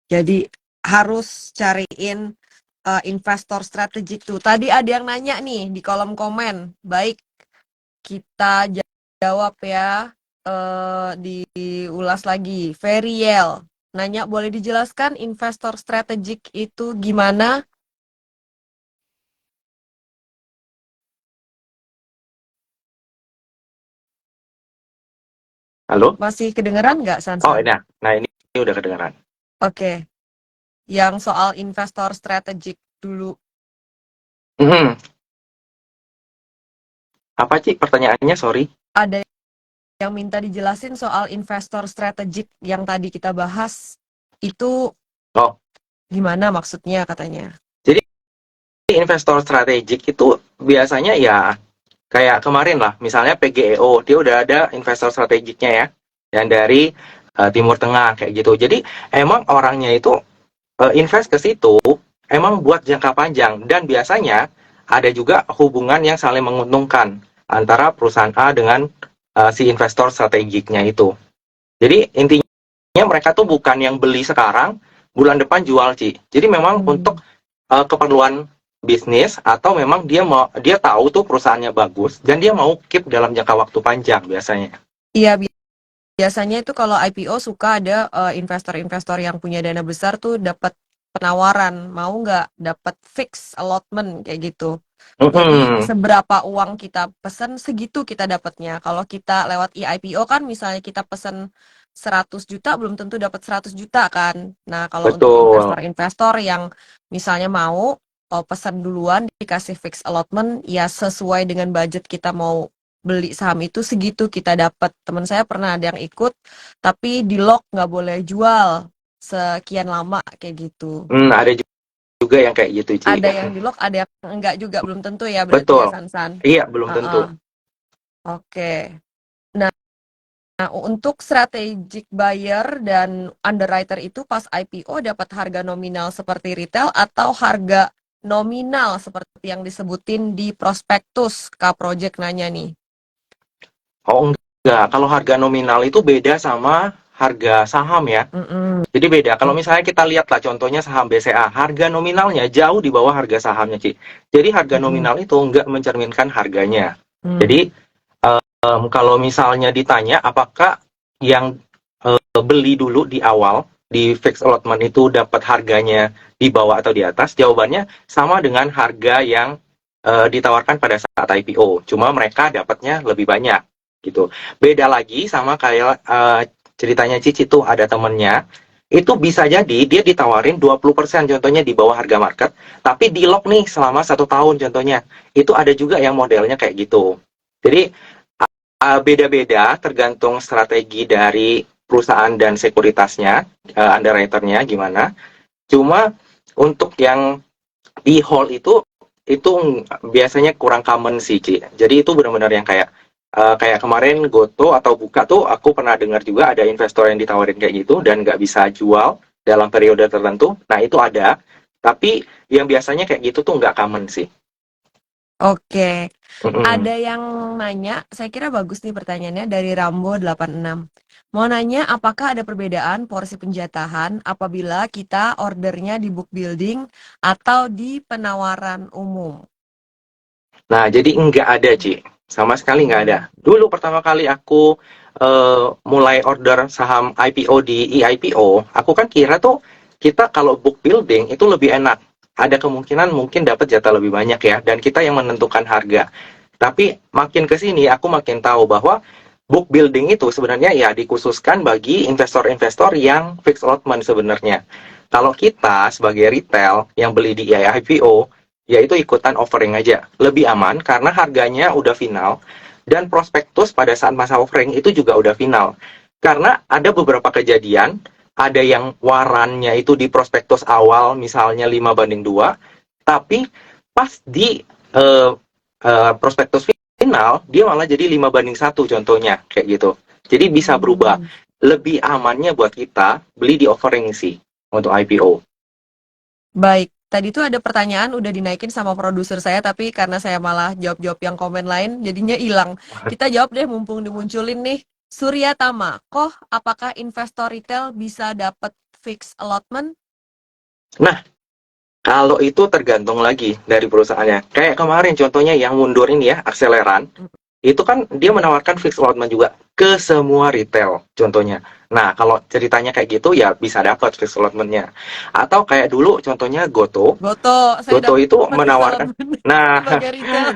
Jadi harus cariin investor strategik tuh. Tadi ada yang nanya nih di kolom komen. Baik, kita jawab ya. Diulas lagi. Veriel nanya, boleh dijelaskan investor strategik itu gimana? Halo? Masih kedengeran nggak, Oh, Sansan? ini udah kedengeran. Oke, yang soal investor strategik dulu. Mhm. Apa sih pertanyaannya? Sorry. Ada yang minta dijelasin soal investor strategik yang tadi kita bahas. Itu Oh, gimana maksudnya katanya? jadi investor strategik itu biasanya ya kayak kemarin lah, misalnya PGEO, dia udah ada investor strategiknya ya, yang dari Timur Tengah kayak gitu. Jadi emang orangnya itu invest ke situ emang buat jangka panjang dan biasanya ada juga hubungan yang saling menguntungkan antara perusahaan A dengan si investor strategiknya itu. Jadi intinya mereka tuh bukan yang beli sekarang, bulan depan jual, Ci. Jadi memang untuk keperluan bisnis atau memang dia tahu tuh perusahaannya bagus dan dia mau keep dalam jangka waktu panjang biasanya. Iya, biasanya itu kalau IPO suka ada investor-investor yang punya dana besar tuh dapat penawaran, mau nggak dapat fix allotment kayak gitu. Jadi Mm-mm. seberapa uang kita pesen segitu kita dapatnya. Kalau kita lewat IPO kan misalnya kita pesen 100 juta belum tentu dapat 100 juta kan. Nah, kalau untuk Betul. investor-investor yang misalnya mau pesan duluan dikasih fix allotment ya sesuai dengan budget kita mau beli saham itu segitu kita dapat. Teman saya pernah ada yang ikut tapi di lock nggak boleh jual sekian lama kayak gitu. Ada juga yang kayak gitu, Ci. Ada yang di lock, ada yang enggak juga, belum tentu ya berarti ya Betul. Sansan. Iya, belum tentu. Heeh. Oke. Nah, untuk strategic buyer dan underwriter itu pas IPO dapat harga nominal seperti retail atau harga nominal seperti yang disebutin di prospektus. Kak Project nanya nih. Oh, enggak. Kalau harga nominal itu beda sama harga saham ya. Mm-mm. Jadi beda. Kalau misalnya kita lihat lah contohnya saham BCA, harga nominalnya jauh di bawah harga sahamnya, Ci. Jadi harga Mm-mm. nominal itu enggak mencerminkan harganya. Mm. Jadi kalau misalnya ditanya apakah yang beli dulu di awal di fixed allotment itu dapat harganya di bawah atau di atas, jawabannya sama dengan harga yang ditawarkan pada saat IPO. Cuma mereka dapatnya lebih banyak gitu. Beda lagi sama kayak ceritanya Cici tuh ada temennya itu bisa jadi dia ditawarin 20% contohnya di bawah harga market, tapi di lock nih selama 1 tahun contohnya. Itu ada juga yang modelnya kayak gitu. Jadi beda-beda tergantung strategi dari perusahaan dan sekuritasnya, underwriter-nya gimana. Cuma untuk yang di hold itu biasanya kurang common sih, Ci. Jadi itu benar-benar yang kayak kemarin Goto atau Buka tuh aku pernah dengar juga ada investor yang ditawarin kayak gitu dan nggak bisa jual dalam periode tertentu. Nah itu ada, tapi yang biasanya kayak gitu tuh nggak common sih. Oke. Mm-mm. Ada yang nanya, saya kira bagus nih pertanyaannya dari Rambo86. Mau nanya apakah ada perbedaan porsi penjatahan apabila kita ordernya di book building atau di penawaran umum? Nah, jadi nggak ada, Ci. Sama sekali nggak ada. Hmm. Dulu pertama kali aku mulai order saham IPO di EIPO, aku kan kira tuh kita kalau book building itu lebih enak. Ada kemungkinan mungkin dapat jatah lebih banyak ya, dan kita yang menentukan harga. Tapi makin ke sini aku makin tahu bahwa book building itu sebenarnya ya dikhususkan bagi investor-investor yang fixed allotment sebenarnya. Kalau kita sebagai retail yang beli di IPO, ya itu ikutan offering aja. Lebih aman karena harganya udah final dan prospektus pada saat masa offering itu juga udah final. Karena ada beberapa kejadian, ada yang warannya itu di prospektus awal misalnya 5:2, tapi pas di prospektus final dia malah jadi 5:1 contohnya kayak gitu. Jadi bisa berubah. Hmm. Lebih amannya buat kita beli di offering sih untuk IPO. Baik, tadi tuh ada pertanyaan udah dinaikin sama produser saya, tapi karena saya malah jawab-jawab yang komen lain, jadinya hilang. Kita jawab deh mumpung dimunculin nih. Surya Tama, Koh, apakah investor retail bisa dapat fixed allotment? Nah, kalau itu tergantung lagi dari perusahaannya. Kayak kemarin contohnya yang mundur ini ya, Akseleran, Mm. itu kan dia menawarkan fixed allotment juga ke semua retail contohnya. Nah, kalau ceritanya kayak gitu ya bisa dapat fixed allotment-nya. Atau kayak dulu contohnya Goto. Goto, saya Goto itu dapat fixed menawarkan. allotment Nah, sebagai retail.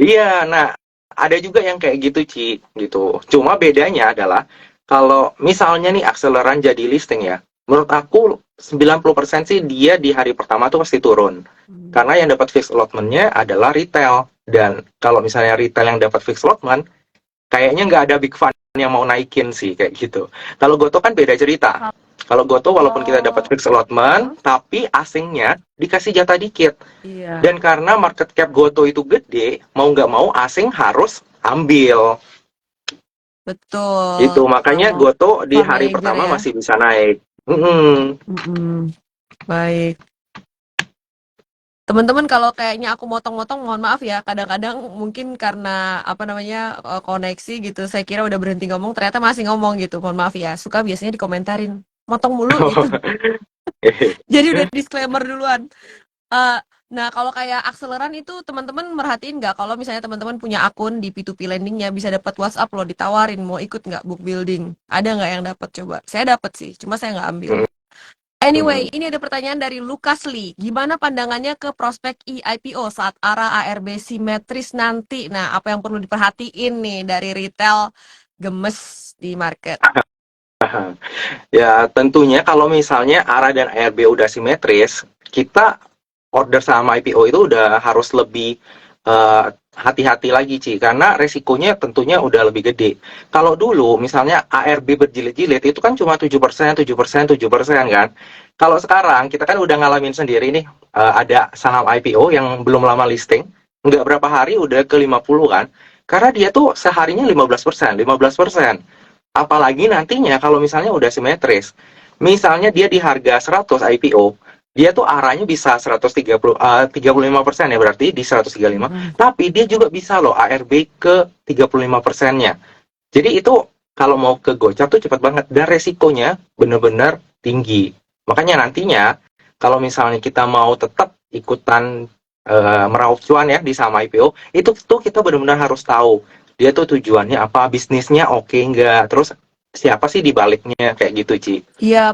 iya, nah ada juga yang kayak gitu, Ci, gitu. Cuma bedanya adalah kalau misalnya nih Akseleran jadi listing ya, menurut aku 90% sih dia di hari pertama tuh pasti turun. Hmm. Karena yang dapat fixed allotment-nya adalah retail. Dan kalau misalnya retail yang dapat fixed allotment, kayaknya nggak ada big fund yang mau naikin sih kayak gitu. Kalau Goto kan beda cerita. Kalau Goto walaupun kita dapat Kalau, fixed allotment, tapi asingnya dikasih jatah dikit. iya, Dan karena market cap Goto itu gede, mau nggak mau asing harus ambil. betul. Itu makanya Kalau Goto di fund hari manager pertama ya. masih bisa naik. Mm-mm. Mm-mm. Baik. Teman-teman, kalau kayaknya aku motong-motong, mohon maaf ya. Kadang-kadang mungkin karena apa namanya koneksi gitu. Saya kira udah berhenti ngomong, ternyata masih ngomong gitu. Mohon maaf ya. Suka biasanya dikomentarin, motong mulu gitu. Jadi udah disclaimer duluan. Eh, nah, kalau kayak akseleran itu teman-teman merhatiin nggak kalau misalnya teman-teman punya akun di P2P lendingnya bisa dapat WhatsApp loh, ditawarin mau ikut nggak book building? Ada nggak yang dapat coba? Saya dapat sih, cuma saya nggak ambil. Anyway, ini ada pertanyaan dari Lukas Lee. Gimana pandangannya ke prospek IPO saat arah ARB simetris nanti? Nah, apa yang perlu diperhatiin nih dari retail gemes di market? Ya, tentunya kalau misalnya ARA dan ARB udah simetris, kita order saham IPO itu udah harus lebih hati-hati lagi, Ci, karena resikonya tentunya udah lebih gede. Kalau dulu misalnya ARB berjilid-jilid itu kan cuma 7%, 7%, 7% kan. Kalau sekarang kita kan udah ngalamin sendiri nih, ada saham IPO yang belum lama listing, nggak berapa hari udah ke 50 kan. Karena dia tuh seharinya 15%, 15%. Apalagi nantinya kalau misalnya udah simetris. Misalnya dia di harga 100 IPO, dia tuh arahnya bisa 130 35% ya, berarti di 135. Mm-mm. Tapi dia juga bisa loh ARB ke 35%-nya. Jadi itu kalau mau ke gocap tuh cepat banget dan resikonya bener-bener tinggi. Makanya nantinya kalau misalnya kita mau tetap ikutan meraup cuan ya di saham IPO, itu tuh kita benar-benar harus tahu dia tuh tujuannya apa, bisnisnya oke nggak, terus siapa sih di baliknya kayak gitu, Ci. Iya,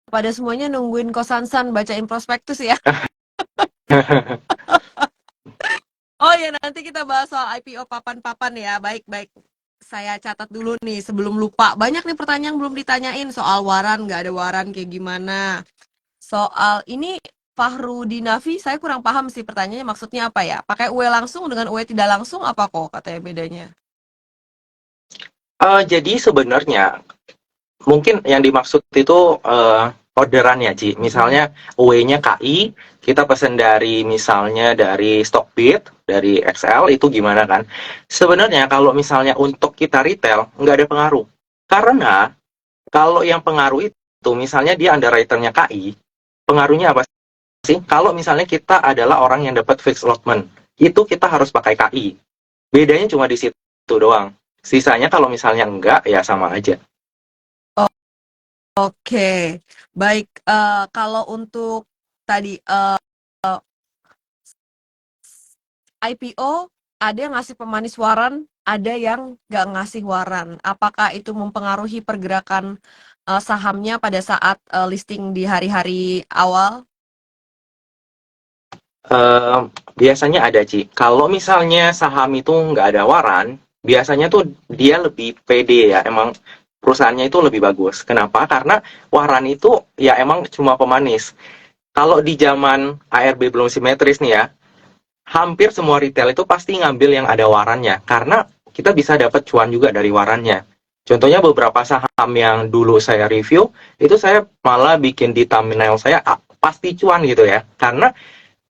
pada semuanya nungguin kosansan bacain prospektus ya. Oh ya, nanti kita bahas soal IPO papan-papan ya. Baik-baik. Saya catat dulu nih sebelum lupa. Banyak nih pertanyaan belum ditanyain soal waran, nggak ada waran kayak gimana. Soal ini Fahru Dinafi, saya kurang paham sih pertanyaannya maksudnya apa ya? Pakai UE langsung dengan UE tidak langsung apa kok katanya bedanya? Jadi sebenarnya mungkin yang dimaksud itu orderan ya, Ci. Mm-mm. Misalnya UE-nya KI, kita pesen dari misalnya dari Stockbit, dari XL, itu gimana kan? Sebenarnya kalau misalnya untuk kita retail, nggak ada pengaruh. Karena kalau yang pengaruh itu, misalnya dia underwriter-nya KI, pengaruhnya apa sih? Kalau misalnya kita adalah orang yang dapat fixed allotment, itu kita harus pakai KI. Bedanya cuma di situ doang. Sisanya kalau misalnya enggak, ya sama aja. Oke, baik. Kalau untuk tadi IPO, ada yang ngasih pemanis waran, ada yang nggak ngasih waran. Apakah itu mempengaruhi pergerakan sahamnya pada saat listing di hari-hari awal? Eh, Biasanya ada, Ci. Kalau misalnya saham itu nggak ada waran, biasanya tuh dia lebih pede ya. Emang perusahaannya itu lebih bagus. Kenapa? Karena waran itu ya emang cuma pemanis. Kalau di zaman ARB belum simetris nih ya, hampir semua retail itu pasti ngambil yang ada warannya. Karena kita bisa dapat cuan juga dari warannya. Contohnya beberapa saham yang dulu saya review, itu saya malah bikin di thumbnail saya pasti cuan gitu ya. Karena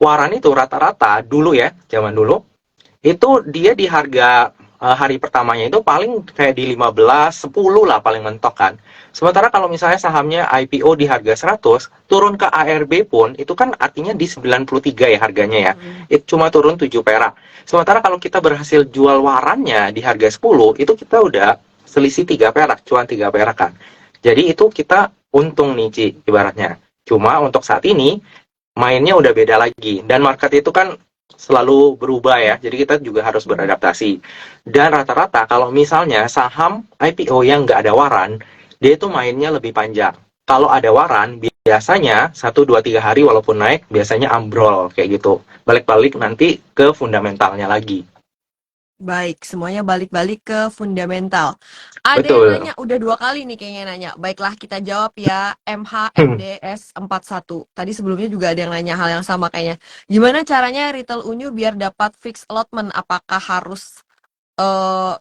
waran itu rata-rata dulu ya, zaman dulu, itu dia di harga hari pertamanya itu paling kayak di 15, 10 lah paling mentok kan. Sementara kalau misalnya sahamnya IPO di harga 100, turun ke ARB pun itu kan artinya di 93 ya harganya ya. Mm-mm. Itu cuma turun 7 perak. Sementara kalau kita berhasil jual warannya di harga 10, itu kita udah selisih 3 perak, cuan 3 perak kan. Jadi itu kita untung nih Ci, ibaratnya. Cuma untuk saat ini mainnya udah beda lagi dan market itu kan selalu berubah ya. Jadi kita juga harus beradaptasi. Dan rata-rata kalau misalnya saham IPO yang nggak ada waran, dia itu mainnya lebih panjang. Kalau ada waran, biasanya 1, 2, 3 hari walaupun naik, biasanya ambrol kayak gitu. Balik-balik nanti ke fundamentalnya lagi. Baik, semuanya balik-balik ke fundamental. Ada yang Betul. nanya, udah 2 kali nih kayaknya nanya. Baiklah, kita jawab ya. MHMDS 41. Tadi sebelumnya juga ada yang nanya hal yang sama kayaknya. Gimana caranya retail Unyu biar dapat fixed allotment? Apakah harus eh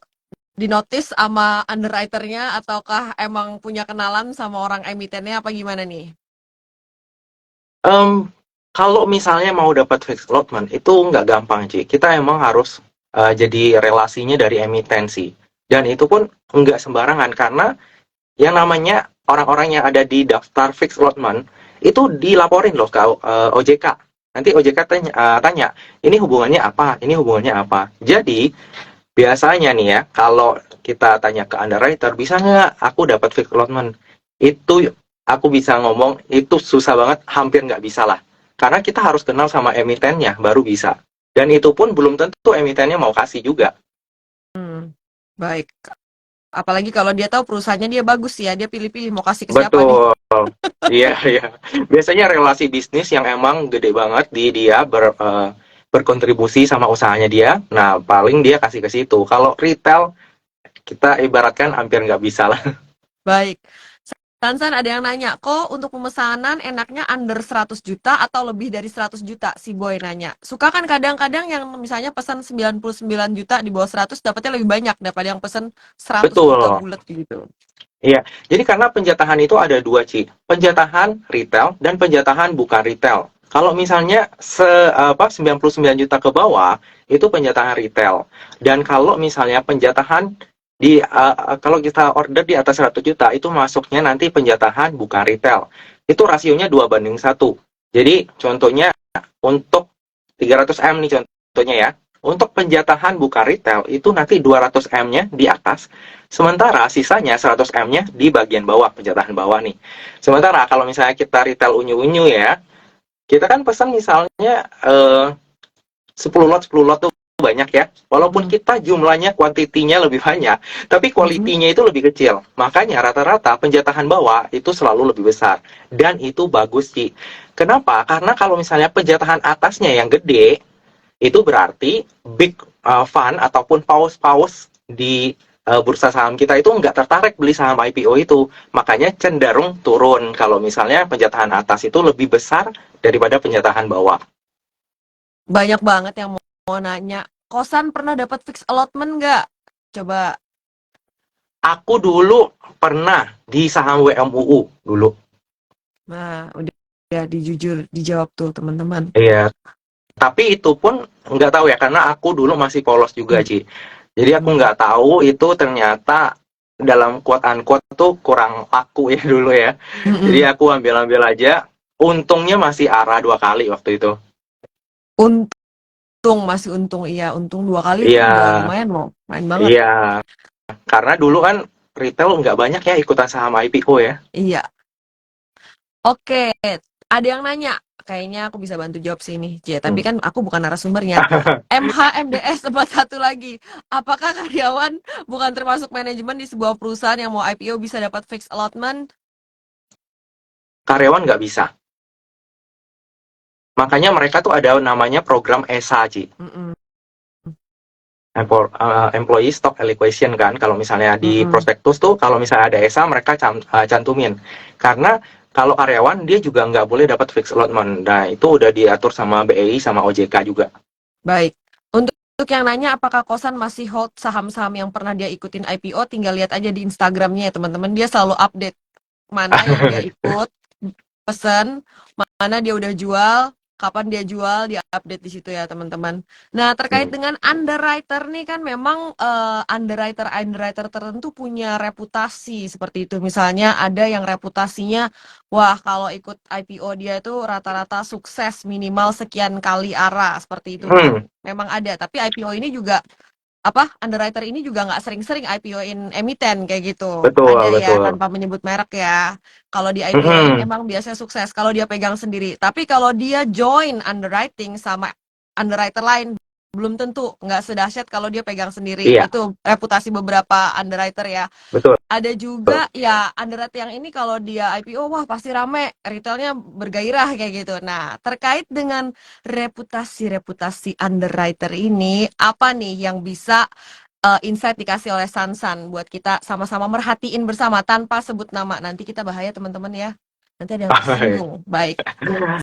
dinotis sama underwriternya ataukah emang punya kenalan sama orang emitennya apa gimana nih? Em, Kalau misalnya mau dapat fixed allotment itu nggak gampang Ci. Kita emang harus jadi relasinya dari emiten sih. Dan itu pun nggak sembarangan karena yang namanya orang-orang yang ada di daftar fixed allotment itu dilaporin loh ke OJK. Nanti OJK tanya, ini hubungannya apa? Ini hubungannya apa? Jadi biasanya nih ya, kalau kita tanya ke underwriter, bisa nggak aku dapat fixed allotment? Itu aku bisa ngomong, itu susah banget, hampir nggak bisa lah. Karena kita harus kenal sama emitennya, baru bisa. Dan itu pun belum tentu emitennya mau kasih juga. Baik. Apalagi kalau dia tahu perusahaannya dia bagus ya, dia pilih-pilih mau kasih ke siapa nih. Betul. Iya, iya. Biasanya relasi bisnis yang emang gede banget di dia berkontribusi sama usahanya dia. Nah, paling dia kasih ke situ. Kalau retail, kita ibaratkan hampir nggak bisa lah. Baik. Sansan ada yang nanya, kok untuk pemesanan enaknya under 100 juta atau lebih dari 100 juta? Si Boy nanya. Suka kan kadang-kadang yang misalnya pesan 99 juta di bawah 100 dapatnya lebih banyak daripada yang pesan 100 juta Betul. bulat gitu. Iya. Jadi karena penjatahan itu ada dua, Ci. Penjatahan retail dan penjatahan bukan retail. Kalau misalnya 99 juta ke bawah, itu penjatahan retail. Dan kalau misalnya penjatahan kalau kita order di atas 100 juta itu masuknya nanti penjatahan bukan retail. Itu rasionya 2:1. Jadi contohnya untuk 300 M nih contohnya ya. Untuk penjatahan bukan retail itu nanti 200 M-nya di atas, sementara sisanya 100 M-nya di bagian bawah, penjatahan bawah nih. Sementara kalau misalnya kita retail unyu-unyu ya, kita kan pesan misalnya 10 lot 10 lot tuh banyak ya. Walaupun kita jumlahnya kuantitinya lebih banyak, tapi kualitinya itu lebih kecil. Makanya rata-rata penjatahan bawah itu selalu lebih besar. Dan itu bagus sih. Kenapa? Karena kalau misalnya penjatahan atasnya yang gede, itu berarti big fund ataupun paus-paus di bursa saham kita itu nggak tertarik beli saham IPO itu. Makanya cenderung turun kalau misalnya penjatahan atas itu lebih besar daripada penjatahan bawah. Banyak banget yang mau nanya, kosan pernah dapat fixed allotment nggak? Coba. Aku dulu pernah di saham WMUU dulu. Nah, udah dijawab tuh teman-teman. Iya, tapi itu pun nggak tahu ya karena aku dulu masih polos juga, Ci. Jadi aku nggak tahu itu ternyata dalam quote unquote tuh kurang laku ya dulu ya. Jadi aku ambil-ambil aja. Untungnya masih arah 2 kali waktu itu. Untung, masih untung. Iya, untung 2 kali itu Iya, udah lumayan loh. Main banget. iya. Karena dulu kan retail nggak banyak ya ikutan saham IPO ya. Iya. Oke, ada yang nanya. Kayaknya aku bisa bantu jawab sini, J. Tapi Hmm. kan aku bukan narasumbernya. MHMDS 41 lagi. Apakah karyawan bukan termasuk manajemen di sebuah perusahaan yang mau IPO bisa dapat fixed allotment? Karyawan nggak bisa. Makanya mereka tuh ada namanya program ESA, Ci. Employee Stock Allocation kan. Kalau misalnya di prospektus tuh, kalau misalnya ada ESA mereka cantumin. Karena kalau karyawan dia juga nggak boleh dapat fixed allotment. Nah itu udah diatur sama BEI sama OJK juga. Baik. Untuk yang nanya apakah kosan masih hold saham-saham yang pernah dia ikutin IPO, tinggal lihat aja di Instagramnya ya teman-teman. Dia selalu update mana yang dia ikut, pesen, mana dia udah jual, kapan dia jual, dia update di situ ya teman-teman. Nah terkait dengan underwriter nih kan memang underwriter tertentu punya reputasi seperti itu. Misalnya ada yang reputasinya, wah kalau ikut IPO dia itu rata-rata sukses minimal sekian kali arah seperti itu. Memang ada. Tapi IPO ini juga underwriter ini juga nggak sering-sering IPO-in emiten kayak gitu. Betul, Ada ya betul. tanpa menyebut merek ya. Kalau di IPO-in Mhm. emang biasanya sukses kalau dia pegang sendiri. Tapi kalau dia join underwriting sama underwriter lain belum tentu nggak sedahsyat kalau dia pegang sendiri. Iya, Itu reputasi beberapa underwriter ya. betul. Ada juga ya underwriter yang ini kalau dia IPO wah pasti rame, retailnya bergairah kayak gitu. Nah, terkait dengan reputasi-reputasi underwriter ini, apa nih yang bisa insight dikasih oleh Sansan buat kita sama-sama merhatiin bersama tanpa sebut nama. Nanti kita bahaya teman-teman ya. Nanti ada yang tersinggung. Baik.